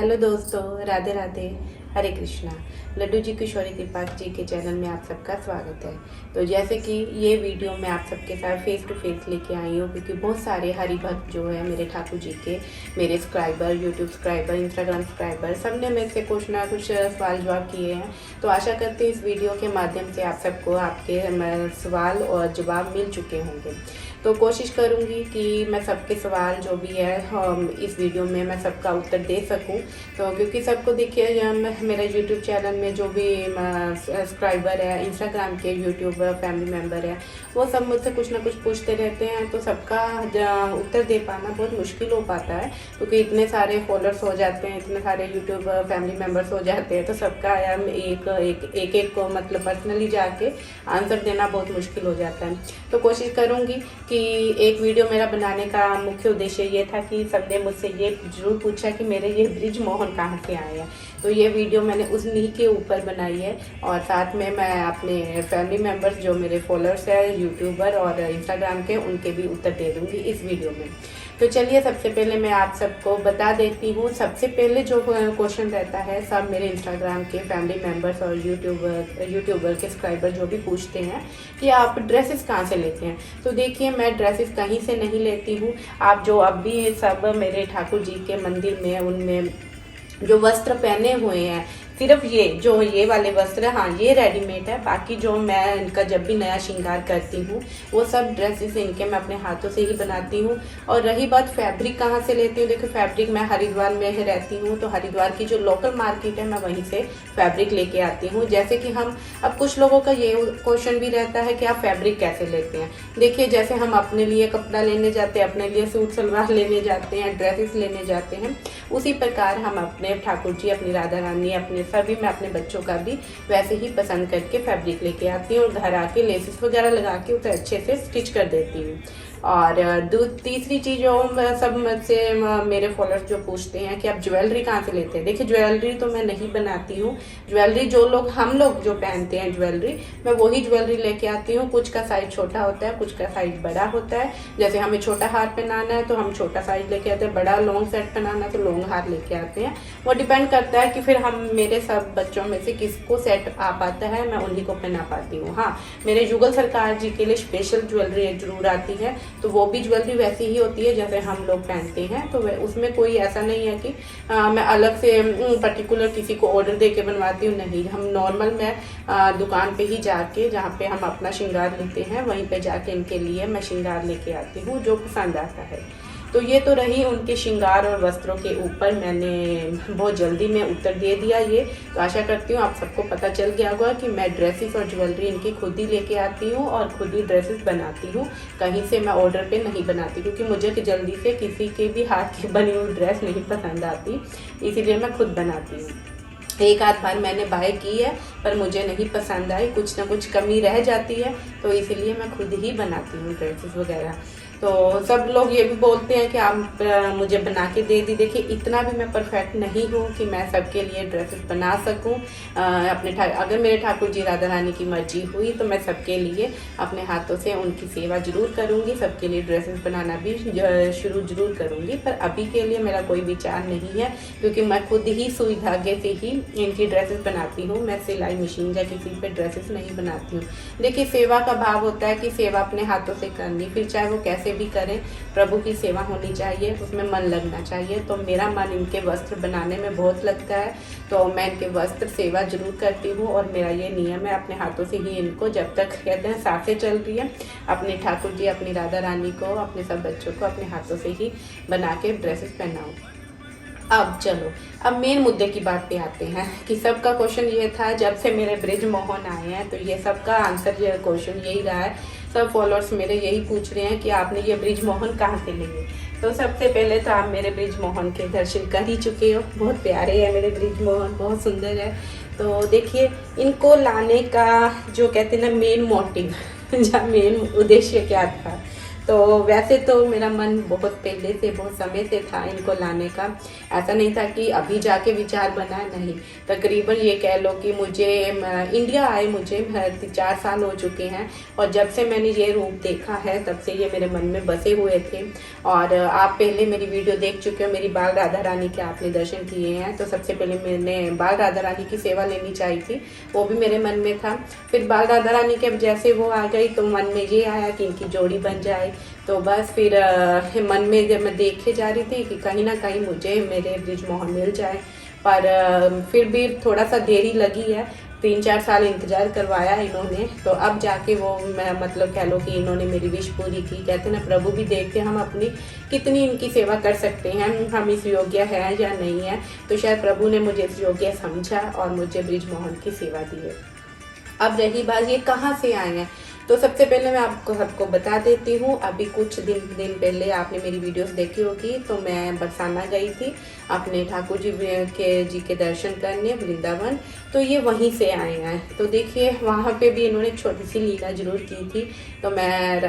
Hello दोस्तों, राधे राधे, हरे कृष्णा। लड्डू जी किशोरी त्रिपाठी जी के channel में आप सबका स्वागत है। तो जैसे कि ये वीडियो मैं आप सबके साथ फेस टू फेस लेके आई हूँ, क्योंकि बहुत सारे हरि भक्त जो है मेरे ठाकुर जी के, मेरे subscriber, YouTube subscriber, Instagram subscriber, सब ने मेरे से कुछ ना कुछ सवाल जवाब किए हैं। तो आशा करते हैं इस वीडियो के माध्यम से आप सबको आपके सवाल और जवाब मिल चुके होंगे। तो कोशिश करूँगी कि मैं सबके सवाल जो भी है इस वीडियो में मैं सबका उत्तर दे सकूँ। तो क्योंकि सबको देखिए, मेरा यूट्यूब चैनल में जो भी सब्सक्राइबर है, इंस्टाग्राम के यूट्यूबर फैमिली मेम्बर है, वो सब मुझसे कुछ ना कुछ पूछते रहते हैं। तो सबका उत्तर दे पाना बहुत मुश्किल हो पाता है, क्योंकि इतने सारे फॉलोअर्स हो जाते हैं, इतने सारे यूट्यूब फैमिली मेम्बर्स हो जाते हैं। तो सबका एक को मतलब पर्सनली जाके आंसर देना बहुत मुश्किल हो जाता है। तो कोशिश करूँगी कि एक वीडियो मेरा बनाने का मुख्य उद्देश्य ये था कि सबने मुझसे ये जरूर पूछा कि मेरे ये ब्रिज मोहन कहाँ से आए हैं। तो ये वीडियो मैंने उस नींह के ऊपर बनाई है, और साथ में मैं अपने फैमिली मेम्बर्स जो मेरे फॉलोअर्स हैं यूट्यूबर और इंस्टाग्राम के, उनके भी उत्तर दे दूँगी इस वीडियो में। तो चलिए, सबसे पहले मैं आप सबको बता देती हूँ। सबसे पहले जो क्वेश्चन रहता है, सब मेरे इंस्टाग्राम के फैमिली मेम्बर्स और यूट्यूबर के सब्सक्राइबर जो भी पूछते हैं कि आप ड्रेसेस कहाँ से लेते हैं। तो देखिए, मैं ड्रेसेस कहीं से नहीं लेती हूँ। आप जो अब भी सब मेरे ठाकुर जी के मंदिर में, उनमें जो वस्त्र पहने हुए हैं, सिर्फ ये वाले वस्त्र, हाँ ये रेडीमेड है। बाकी जो मैं इनका जब भी नया श्रृंगार करती हूँ, वो सब ड्रेसेस इनके मैं अपने हाथों से ही बनाती हूँ। और रही बात फैब्रिक कहाँ से लेती हूँ, देखो फैब्रिक मैं हरिद्वार में ही रहती हूँ, तो हरिद्वार की जो लोकल मार्केट है, मैं वहीं से फैब्रिक लेके आती हूँ। जैसे कि हम, अब कुछ लोगों का ये क्वेश्चन भी रहता है कि आप फैब्रिक कैसे लेते हैं। देखिए, जैसे हम अपने लिए कपड़ा लेने जाते हैं, अपने लिए सूट सलवार लेने जाते हैं, ड्रेसेस लेने जाते हैं, उसी प्रकार हम अपने ठाकुर जी, अपनी राधा रानी, अपने सभी, मैं अपने बच्चों का भी वैसे ही पसंद करके फैब्रिक लेके आती हूँ और घर आके लेसिस वगैरह लगा के उसे अच्छे से स्टिच कर देती हूँ। और तीसरी चीज़ जो सब मुझसे मेरे फॉलोअर्स जो पूछते हैं कि आप ज्वेलरी कहाँ से लेते हैं। देखिए, ज्वेलरी तो मैं नहीं बनाती हूँ। ज्वेलरी जो हम लोग जो पहनते हैं ज्वेलरी, मैं वही ज्वेलरी लेके आती हूँ। कुछ का साइज छोटा होता है, कुछ का साइज बड़ा होता है। जैसे हमें छोटा हार पहनाना है तो हम छोटा साइज लेके आते हैं, बड़ा लॉन्ग सेट पहनाना है तो लॉन्ग हार लेके आते हैं। वो डिपेंड करता है कि फिर हम, मेरे सब बच्चों में से किसको सेट आ पाता है, मैं उन्हीं को पहना पाती हूँ। हाँ, मेरे जुगल सरकार जी के लिए स्पेशल ज्वेलरी जरूर आती है, तो वो भी ज्वेलरी वैसी ही होती है जैसे हम लोग पहनते हैं। तो उसमें कोई ऐसा नहीं है कि मैं अलग से पर्टिकुलर किसी को ऑर्डर दे के बनवाती हूँ, नहीं। हम नॉर्मल, मैं दुकान पे ही जाके, जहाँ पे हम अपना श्रृंगार लेते हैं, वहीं पे जाके इनके लिए मैं श्रृंगार लेके आती हूँ जो पसंद आता है। तो ये तो रही उनके श्रृंगार और वस्त्रों के ऊपर मैंने बहुत जल्दी में उत्तर दे दिया ये। तो आशा करती हूँ आप सबको पता चल गया होगा कि मैं ड्रेसेस और ज्वेलरी इनकी खुद ही लेके आती हूँ और खुद ही ड्रेसेस बनाती हूँ। कहीं से मैं ऑर्डर पे नहीं बनाती, क्योंकि मुझे जल्दी से किसी के भी हाथ की बनी हुई ड्रेस नहीं पसंद आती, इसीलिए मैं खुद बनाती हूँ। एक आध बार मैंने बाय की है, पर मुझे नहीं पसंद आई, कुछ ना कुछ कमी रह जाती है, तो इसीलिए मैं खुद ही बनाती हूँ ड्रेसेस वगैरह। तो सब लोग ये भी बोलते हैं कि आप मुझे बना के दे दी। देखिए, इतना भी मैं परफेक्ट नहीं हूँ कि मैं सबके लिए ड्रेसेस बना सकूँ। अगर मेरे ठाकुर जी राधा रानी की मर्जी हुई तो मैं सबके लिए अपने हाथों से उनकी सेवा जरूर करूँगी, सबके लिए ड्रेसेस बनाना भी शुरू जरूर करूँगी। पर अभी के लिए मेरा कोई विचार नहीं है, क्योंकि मैं खुद ही सुई धागे से ही इनकी ड्रेसेस बनाती हूँ। मैं सिलाई मशीन या किसी पे ड्रेसेस नहीं बनाती हूँ। देखिए, सेवा का भाव होता है कि सेवा अपने हाथों से करनी, फिर चाहे वो कैसे भी करें, प्रभु की सेवा होनी चाहिए, उसमें मन लगना चाहिए। तो मेरा मन इनके वस्त्र बनाने में बहुत लगता है, तो मैं इनके वस्त्र सेवा जरूर करती हूँ। और मेरा ये नियम है, अपने हाथों से ही इनको, जब तक कहते हैं सांसें चल रही है, अपने ठाकुर जी, अपनी राधा रानी को, अपने सब बच्चों को अपने हाथों से ही बना के ड्रेसेस पहनाऊँ। अब चलो, अब मेन मुद्दे की बात पे आते हैं कि सबका क्वेश्चन ये था, जब से मेरे ब्रिज मोहन आए हैं, तो ये सबका आंसर, ये क्वेश्चन यही रहा है। सब फॉलोअर्स मेरे यही पूछ रहे हैं कि आपने ये ब्रिज मोहन कहाँ से लिए। तो सबसे पहले तो आप मेरे ब्रिज मोहन के दर्शन कर ही चुके हो। बहुत प्यारे हैं मेरे ब्रिज मोहन, बहुत सुंदर है। तो देखिए, इनको लाने का जो कहते हैं ना मेन मोटिव या मेन उद्देश्य क्या था, तो वैसे तो मेरा मन बहुत पहले से, बहुत समय से था इनको लाने का। ऐसा नहीं था कि अभी जाके विचार बना, नहीं। तकरीबन ये कह लो कि मुझे इंडिया आए मुझे 4 साल हो चुके हैं, और जब से मैंने ये रूप देखा है तब से ये मेरे मन में बसे हुए थे। और आप पहले मेरी वीडियो देख चुके हो, मेरी बाल राधा रानी के आपने दर्शन किए हैं। तो सबसे पहले मैंने बाल राधा रानी की सेवा लेनी चाहिए थी, वो भी मेरे मन में था। फिर बाल राधा रानी के अब जैसे वो आ गई तो मन में ये आया कि इनकी जोड़ी बन जाए। तो बस फिर मन में जब मैं देखे जा रही थी कि कहीं ना कहीं मुझे मेरे बृजमोहन मिल जाए, पर फिर भी थोड़ा सा देरी लगी है। 3-4 साल इंतज़ार करवाया इन्होंने, तो अब जाके वो मैं मतलब कह लो कि इन्होंने मेरी विश पूरी की। कहते ना प्रभु भी देखते हम अपनी कितनी इनकी सेवा कर सकते हैं, हम इस योग्य है या नहीं है। तो शायद प्रभु ने मुझे इस योग्य समझा और मुझे बृजमोहन की सेवा दी है। अब रही बात ये कहाँ से आए हैं, तो सबसे पहले मैं आपको सबको बता देती हूँ। अभी कुछ दिन पहले आपने मेरी वीडियोस देखी होगी, तो मैं बरसाना गई थी अपने ठाकुर जी के दर्शन करने वृंदावन। तो ये वहीं से आए हैं। तो देखिए वहाँ पे भी इन्होंने एक छोटी सी लीला जरूर की थी। तो मैं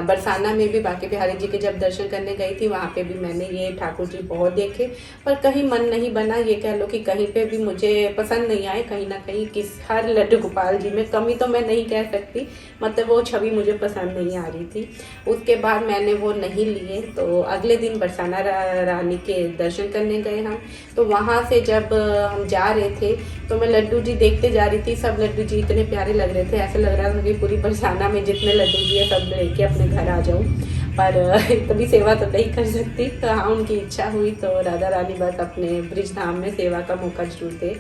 बरसाना में भी बांके बिहारी जी के जब दर्शन करने गई थी, वहाँ पे भी मैंने ये ठाकुर जी बहुत देखे, पर कहीं मन नहीं बना। ये कह लो कि कहीं पे भी मुझे पसंद नहीं आए। कहीं ना कहीं हर लड्डू गोपाल जी में कमी तो मैं नहीं कह सकती, मतलब वो छवि मुझे पसंद नहीं आ रही थी। उसके बाद मैंने वो नहीं लिए। तो अगले दिन बरसाना रानी के दर्शन करने गए हम। तो वहाँ से जब हम जा रहे थे तो मैं लड्डू जी देखते जा रही थी। सब लड्डू जी इतने प्यारे लग रहे थे, ऐसे लग रहा था कि पूरी बरसाना में जितने लड्डू जी है सब लेके अपने घर आ जाऊँ। पर कभी सेवा तो नहीं कर सकती। तो हाँ, उनकी इच्छा हुई तो राधा रानी बस अपने ब्रिज धाम में सेवा का मौका जरूर दे।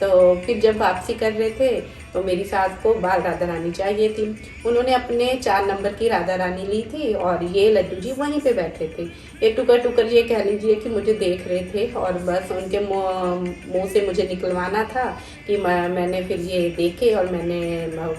तो फिर जब वापसी कर रहे थे तो मेरी सास को बाल राधा रानी चाहिए थी। उन्होंने अपने 4 नंबर की राधा रानी ली थी और ये लड्डू जी वहीं पे बैठे थे। ये टुकर ये कह लीजिए कि मुझे देख रहे थे, और बस उनके मुंह से मुझे निकलवाना था कि मैंने फिर ये देखे। और मैंने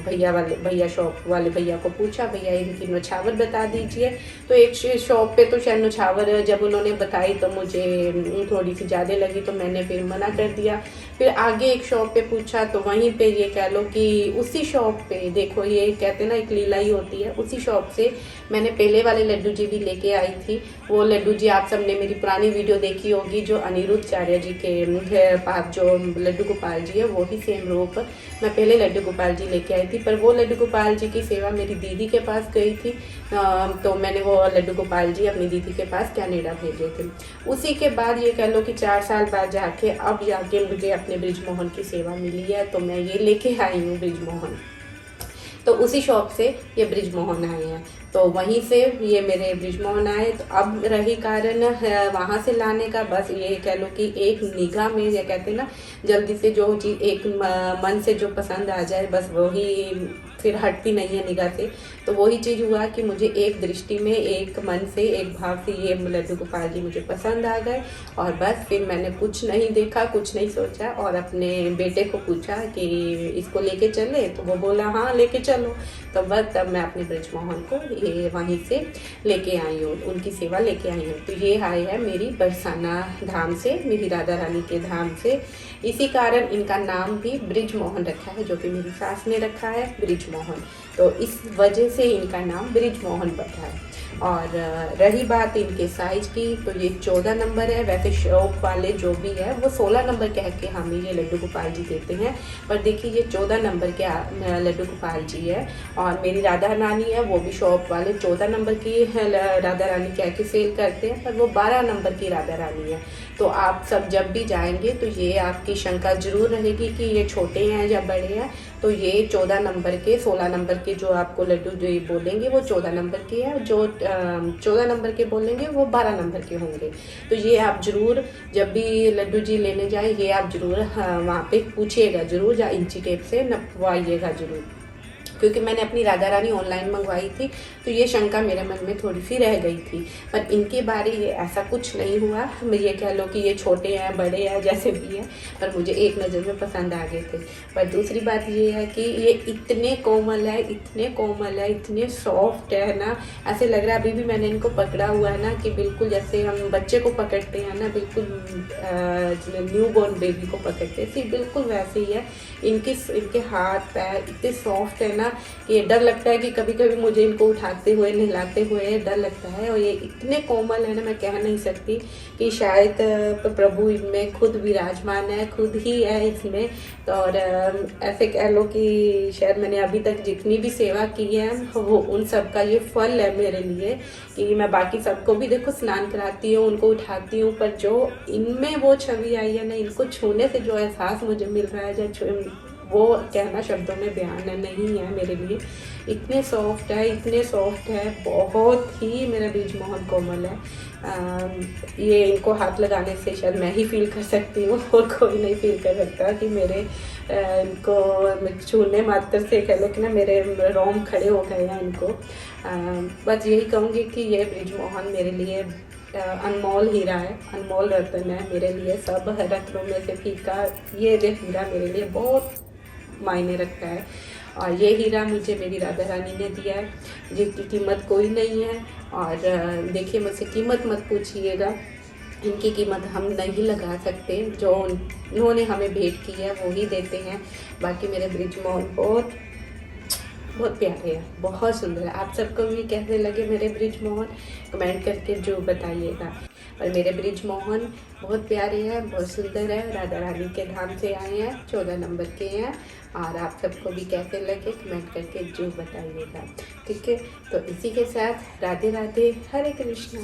भैया शॉप वाले भैया को पूछा, भैया इनकी नौछावर बता दीजिए। तो एक शॉप पे तो शायद नौछावर जब उन्होंने बताई तो मुझे थोड़ी सी ज़्यादा लगी, तो मैंने फिर मना कर दिया। फिर आगे एक शॉप पे पूछा तो वहीं पे ये कह लो कि उसी शॉप पे, देखो ये कहते ना एक लीला ही होती है, उसी शॉप से मैंने पहले वाले लड्डू जी भी लेके आई थी। वो लड्डू जी आप सबने मेरी पुरानी वीडियो देखी होगी, जो अनिरुद्धाचार्य जी के पास जो लड्डू गोपाल जी है, वो ही सेम रूप मैं पहले लड्डू गोपाल जी लेके आई थी। पर वो लड्डू गोपाल जी की सेवा मेरी दीदी के पास गई थी, तो मैंने वो लड्डू गोपाल जी अपनी दीदी के पास कनाडा भेजे थे। उसी के बाद ये कह लो कि 4 साल बाद जाके अब जाके मुझे अपने बृजमोहन की सेवा मिली है, तो मैं ये लेके आई हूँ बृजमोहन। तो उसी शॉप से ये बृजमोहन आए हैं, तो वहीं से ये मेरे बृजमोहन आए। तो अब रही कारण वहाँ से लाने का, बस ये कह लो कि एक निगाह में, ये कहते हैं ना जल्दी से जो चीज़ एक मन से जो पसंद आ जाए बस वही फिर हटती नहीं है निगाह से। तो वही चीज़ हुआ कि मुझे एक दृष्टि में, एक मन से, एक भाव से ये लड्डू गोपाल जी मुझे पसंद आ गए। और बस फिर मैंने कुछ नहीं देखा, कुछ नहीं सोचा, और अपने बेटे को पूछा कि इसको लेके चले, तो वो बोला हाँ लेके चलो। तो बस तब मैं अपने बृजमोहन को ये वहीं से लेके आई हूँ, उनकी सेवा लेके आई हूँ। तो ये आए है मेरी बरसाना धाम से, मेरी राधा रानी के धाम से। इसी कारण इनका नाम भी बृजमोहन रखा है, जो कि मेरी सास ने रखा है बृजमोहन। तो इस वजह से इनका नाम बृजमोहन पड़ा है। और रही बात इनके साइज की, तो ये 14 नंबर है। वैसे शॉप वाले जो भी है वो 16 नंबर कह के हमें ये लड्डू गोपाल जी देते हैं, पर देखिए ये 14 नंबर के लड्डू गोपाल जी है। और मेरी राधा रानी है, वो भी शॉप वाले 14 नंबर की राधा रानी कह के सेल करते हैं, पर वो 12 नंबर की राधा रानी है। तो आप सब जब भी जाएंगे तो ये आपकी शंका जरूर रहेगी कि ये छोटे हैं या बड़े हैं। तो ये 14 नंबर के, 16 नंबर के जो आपको लड्डू जो ये बोलेंगे वो 14 नंबर के हैं, जो 14 नंबर के बोलेंगे वो 12 नंबर के होंगे। तो ये आप जरूर जब भी लड्डू जी लेने जाए, ये आप जरूर वहाँ पे पूछिएगा जरूर, या इंची टेप से नपवाइएगा जरूर। क्योंकि मैंने अपनी राधा रानी ऑनलाइन मंगवाई थी, तो ये शंका मेरे मन में थोड़ी सी रह गई थी। पर इनके बारे ये ऐसा कुछ नहीं हुआ। मैं ये कह लो कि ये छोटे हैं, बड़े हैं, जैसे भी हैं, पर मुझे एक नज़र में पसंद आ गए थे। पर दूसरी बात ये है कि ये इतने कोमल है, इतने कोमल है, इतने सॉफ्ट है ना, ऐसे लग रहा है अभी भी मैंने इनको पकड़ा हुआ है ना कि बिल्कुल जैसे हम बच्चे को पकड़ते हैं ना, बिल्कुल न्यू बॉर्न बेबी को पकड़ते हैं, बिल्कुल वैसे ही है। इनके हाथ पैर इतने सॉफ्ट है ना ना कि डर लगता है कि कभी कभी मुझे इनको उठाते हुए नहलाते हुए डर लगता है। और ये इतने कोमल है ना, मैं कह नहीं सकती कि शायद प्रभु इनमें खुद विराजमान है, खुद ही है इसमें। तो और ऐसे कह लो कि शायद मैंने अभी तक जितनी भी सेवा की है वो उन सब का ये फल है मेरे लिए, कि मैं बाकी सबको भी देखो स्नान कराती हूँ, उनको उठाती हूँ, पर जो इनमें वो छवि आई है ना, इनको छूने से जो एहसास मुझे मिल रहा है, वो कहना शब्दों में बयान नहीं है मेरे लिए। इतने सॉफ्ट है, इतने सॉफ्ट है, बहुत ही मेरा बृजमोहन कोमल है। ये इनको हाथ लगाने से शायद मैं ही फील कर सकती हूँ और कोई नहीं फील कर सकता कि मेरे इनको छूने मात्र से कह लो कि ना मेरे रोम खड़े हो गए हैं इनको। बस यही कहूँगी कि ये बृजमोहन मेरे लिए अनमोल हीरा है, अनमोल रत्न है मेरे लिए। सब रत्नों में से फीका ये हीरा मेरे लिए बहुत मायने रखता है। और ये हीरा मुझे मेरी राधा रानी ने दिया है, जिसकी कीमत कोई नहीं है। और देखिए, मुझसे कीमत मत पूछिएगा, इनकी कीमत हम नहीं लगा सकते। जो उन्होंने हमें भेंट की है वो ही देते हैं। बाकी मेरे बृजमोहन बहुत बहुत प्यारे हैं, बहुत सुंदर है। आप सबको भी कैसे लगे मेरे बृजमोहन, कमेंट करके जो बताइएगा। और मेरे बृजमोहन बहुत प्यारे हैं, बहुत सुंदर है, राधा रानी के धाम से आए हैं, 14 नंबर के हैं। और आप सबको भी कैसे लगे कमेंट करके जो बताइएगा, ठीक है। तो इसी के साथ राधे राधे, हरे कृष्णा।